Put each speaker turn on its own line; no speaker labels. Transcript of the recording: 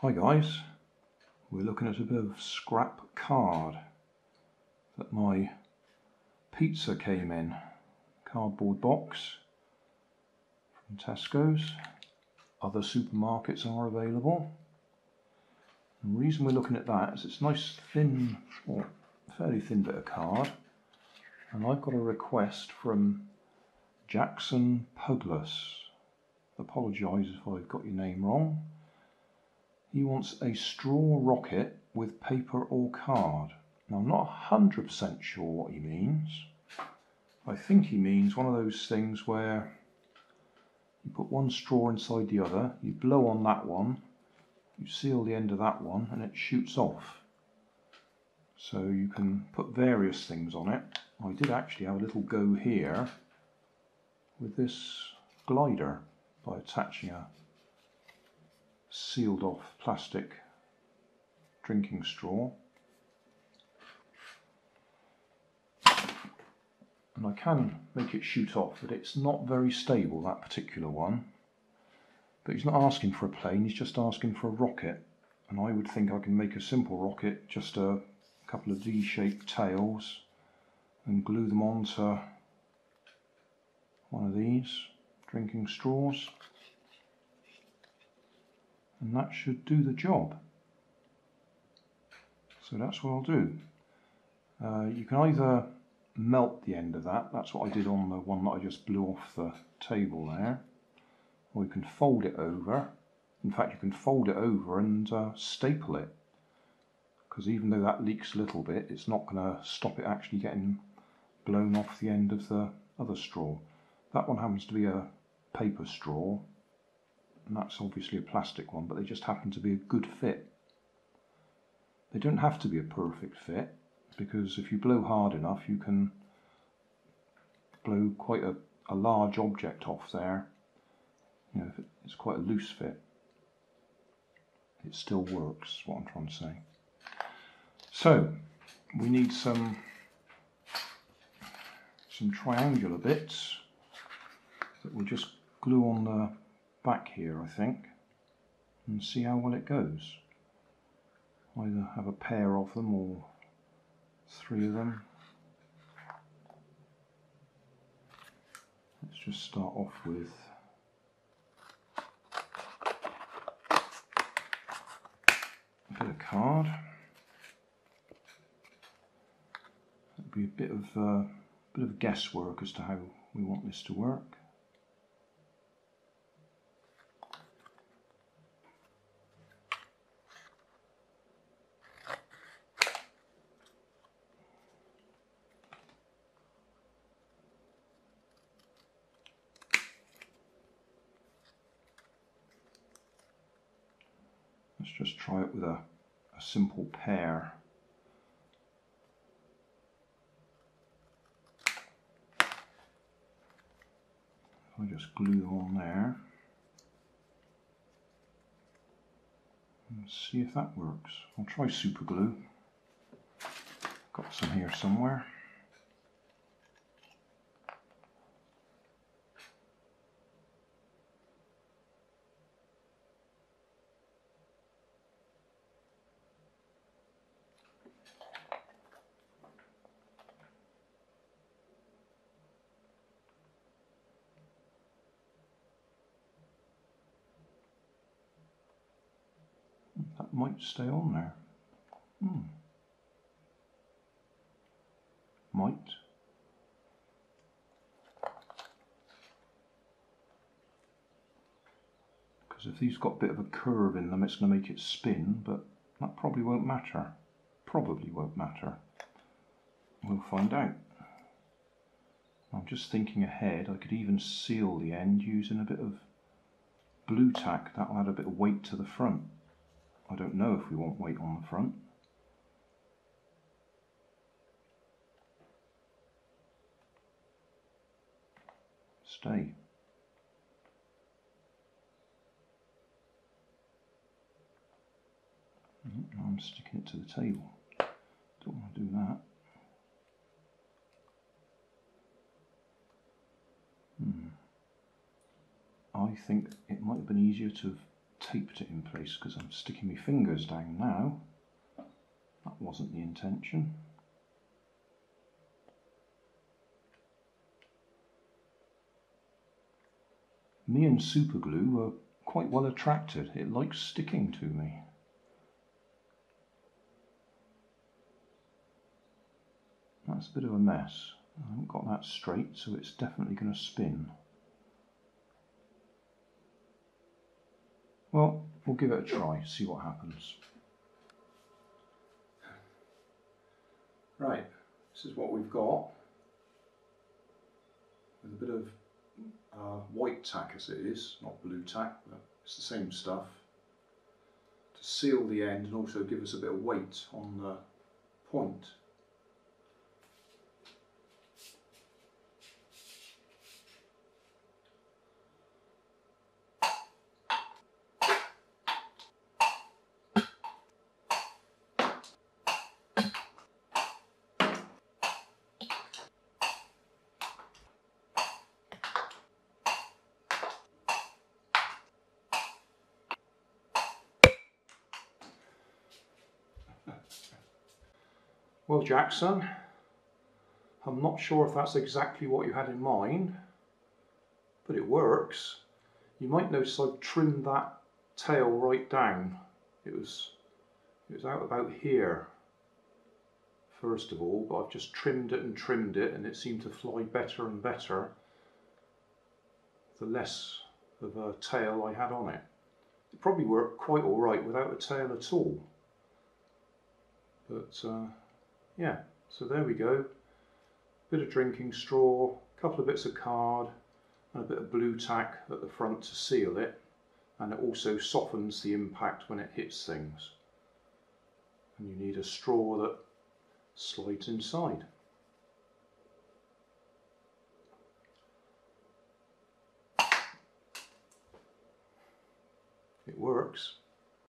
Hi guys, we're looking at a bit of scrap card that my pizza came in. Cardboard box from Tesco's. Other supermarkets are available. And the reason we're looking at that is it's a nice thin, or fairly thin bit of card. And I've got a request from Jackson Puglas. Apologise if I've got your name wrong. He wants a straw rocket with paper or card. Now I'm not 100% sure what he means. I think he means one of those things where you put one straw inside the other, you blow on that one, you seal the end of that one and it shoots off. So you can put various things on it. I did actually have a little go here with this glider by attaching a sealed off plastic drinking straw, and I can make it shoot off, but it's not very stable, that particular one. But he's not asking for a plane, he's just asking for a rocket, and I would think I can make a simple rocket, just a couple of D-shaped tails, and glue them onto one of these drinking straws. And that should do the job. So that's what I'll do. You can either melt the end of that, that's what I did on the one that I just blew off the table there, or you can fold it over. In fact, you can fold it over and staple it, because even though that leaks a little bit, it's not going to stop it actually getting blown off the end of the other straw. That one happens to be a paper straw, and that's obviously a plastic one, but they just happen to be a good fit. They don't have to be a perfect fit, because if you blow hard enough you can blow quite a large object off there. You know, if it's quite a loose fit, it still works, is what I'm trying to say. So we need some triangular bits that we'll just glue on the back here, I think, and see how well it goes. Either have a pair of them or 3 of them. Let's just start off with a bit of card. It'll be a bit of guesswork as to how we want this to work. Let's just try it with a simple pair. I just glue them on there and see if that works. I'll try super glue. Got some here somewhere. That might stay on there. Might. Because if these got a bit of a curve in them, it's going to make it spin, but that probably won't matter. Probably won't matter. We'll find out. I'm just thinking ahead, I could even seal the end using a bit of blue tack. That'll add a bit of weight to the front. I don't know if we want weight on the front. Stay. I'm sticking it to the table. Don't want to do that. I think it might have been easier to have taped it in place because I'm sticking my fingers down now. That wasn't the intention. Me and super glue were quite well attracted. It likes sticking to me. That's a bit of a mess. I haven't got that straight, so it's definitely going to spin. Well, we'll give it a try, see what happens. Right, this is what we've got. With a bit of white tack as it is, not blue tack, but it's the same stuff. To seal the end and also give us a bit of weight on the point. Well, Jackson, I'm not sure if that's exactly what you had in mind, but it works. You might notice I've trimmed that tail right down. It was out about here, first of all, but I've just trimmed it and it seemed to fly better and better the less of a tail I had on it. It probably worked quite alright without a tail at all. But yeah, so there we go. Bit of drinking straw, a couple of bits of card and a bit of blue tack at the front to seal it, and it also softens the impact when it hits things. And you need a straw that slides inside. It works.